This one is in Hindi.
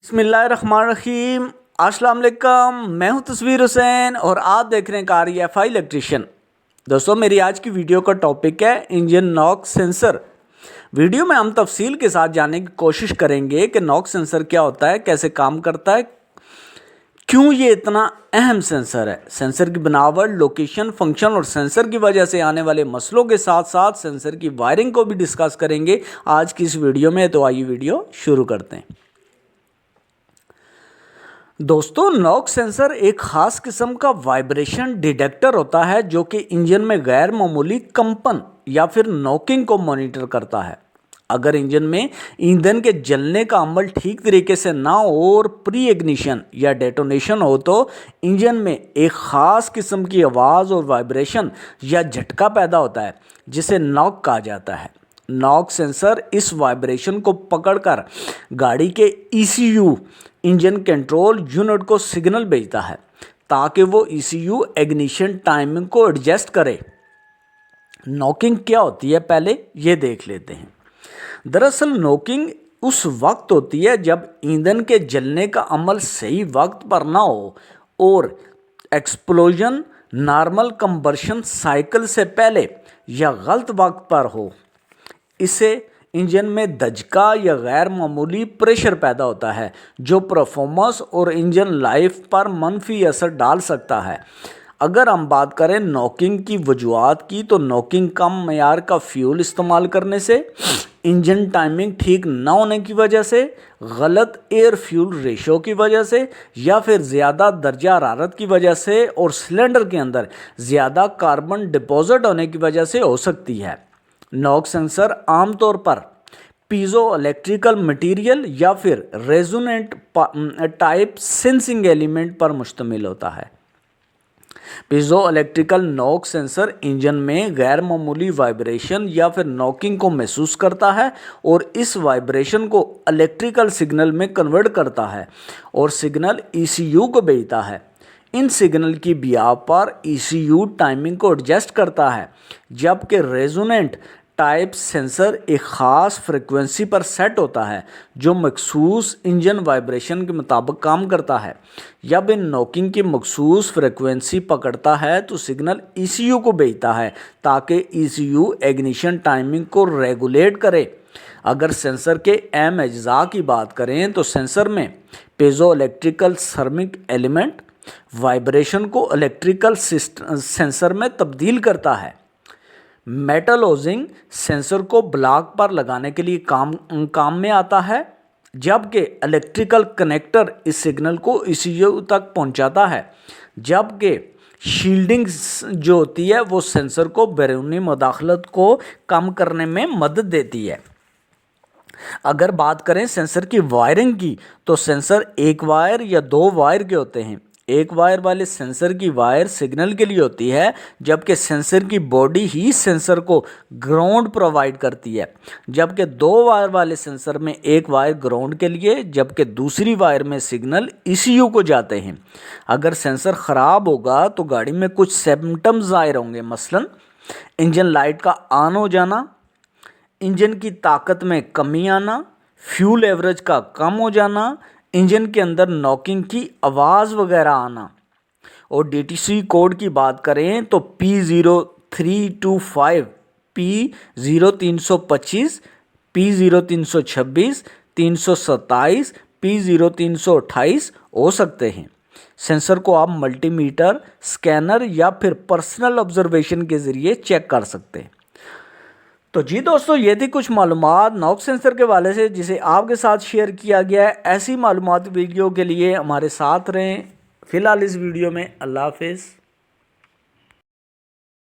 बिस्मिल्लाहिर्रहमानिर्रहीम। अस्सलाम वालेकुम। मैं हूं तस्वीर हुसैन और आप देख रहे हैं कार EFI इलेक्ट्रिशियन। दोस्तों, मेरी आज की वीडियो का टॉपिक है इंजन नॉक सेंसर। वीडियो में हम तफसील के साथ जानने की कोशिश करेंगे कि नॉक सेंसर क्या होता है, कैसे काम करता है, क्यों ये इतना अहम सेंसर है। सेंसर की बनावट, लोकेशन, फंक्शन और सेंसर की वजह से आने वाले मसलों के साथ साथ सेंसर की वायरिंग को भी डिस्कस करेंगे आज की इस वीडियो में। तो आइए वीडियो शुरू करते हैं। दोस्तों, नॉक सेंसर एक खास किस्म का वाइब्रेशन डिटेक्टर होता है जो कि इंजन में गैर मामूली कंपन या फिर नॉकिंग को मॉनिटर करता है। अगर इंजन में ईंधन के जलने का अमल ठीक तरीके से ना हो और प्री इग्निशन या डेटोनेशन हो तो इंजन में एक ख़ास किस्म की आवाज़ और वाइब्रेशन या झटका पैदा होता है जिसे नॉक कहा जाता है। नॉक सेंसर इस वाइब्रेशन को पकड़कर गाड़ी के ECU इंजन कंट्रोल यूनिट को सिग्नल भेजता है ताकि वो ECU इग्निशन टाइमिंग को एडजस्ट करे। नॉकिंग क्या होती है, पहले ये देख लेते हैं। दरअसल नॉकिंग उस वक्त होती है जब ईंधन के जलने का अमल सही वक्त पर ना हो और एक्सप्लोजन नॉर्मल कंबर्शन साइकिल से पहले या गलत वक्त पर हो। इससे इंजन में धचका या गैर मामूली प्रेशर पैदा होता है जो परफॉर्मेंस और इंजन लाइफ पर मनफी असर डाल सकता है। अगर हम बात करें नॉकिंग की वजूहात की, तो नॉकिंग कम मयार का फ्यूल इस्तेमाल करने से, इंजन टाइमिंग ठीक न होने की वजह से, गलत एयर फ्यूल रेशो की वजह से या फिर ज़्यादा दर्जा हरारत की वजह से और सिलेंडर के अंदर ज़्यादा कार्बन डिपॉजिट होने की वजह से हो सकती है। नॉक सेंसर आमतौर पर पीजो इलेक्ट्रिकल मटेरियल या फिर रेजोनेंट टाइप सेंसिंग एलिमेंट पर मुश्तमिल होता है। Piezo electrical knock sensor engine में गैर मामूली वाइब्रेशन या फिर नॉकिंग को महसूस करता है और इस वाइब्रेशन को इलेक्ट्रिकल सिग्नल में कन्वर्ट करता है और सिग्नल ECU को भेजता है। इन सिग्नल की बिया पर ECU टाइमिंग को एडजस्ट करता है, जबकि रेजोनेंट टाइप सेंसर एक ख़ास फ्रिक्वेंसी पर सेट होता है जो मखसूस इंजन वाइब्रेशन के मुताबिक काम करता है। जब इन नॉकिंग की मखसूस फ्रिक्वेंसी पकड़ता है तो सिग्नल ECU को भेजता है ताकि ECU इग्निशन टाइमिंग को रेगुलेट करे। अगर सेंसर के अहम अज्जा की बात करें तो सेंसर में piezo electrical thermic element vibration को इलेक्ट्रिकल सेंसर में तब्दील करता है। मेटल होजिंग सेंसर को ब्लॉक पर लगाने के लिए काम में आता है, जबकि इलेक्ट्रिकल कनेक्टर इस सिग्नल को ECU तक पहुंचाता है, जबकि शील्डिंग जो होती है वो सेंसर को बैरूनी मुदाखलत को कम करने में मदद देती है। अगर बात करें सेंसर की वायरिंग की, तो सेंसर एक वायर या दो वायर के होते हैं। एक वायर वाले सेंसर की वायर सिग्नल के लिए होती है, जबकि सेंसर की बॉडी ही सेंसर को ग्राउंड प्रोवाइड करती है। जबकि दो वायर वाले सेंसर में एक वायर ग्राउंड के लिए जबकि दूसरी वायर में सिग्नल ECU को जाते हैं। अगर सेंसर ख़राब होगा तो गाड़ी में कुछ सिम्टम्स ज़ाहिर होंगे, मसलन इंजन लाइट का ऑन हो जाना, इंजन की ताकत में कमी आना, फ्यूल एवरेज का कम हो जाना, इंजन के अंदर नॉकिंग की आवाज़ वगैरह आना। और DTC कोड की बात करें तो P0325, P0325, P0326, 327, P0328 हो सकते हैं। सेंसर को आप मल्टीमीटर, स्कैनर या फिर पर्सनल ऑब्जर्वेशन के ज़रिए चेक कर सकते हैं। तो जी दोस्तों, ये थी कुछ मालूमात नॉक सेंसर के वाले से जिसे आपके साथ शेयर किया गया है। ऐसी मालूमात वीडियो के लिए हमारे साथ रहें। फ़िलहाल इस वीडियो में अल्लाह हाफ़िज़।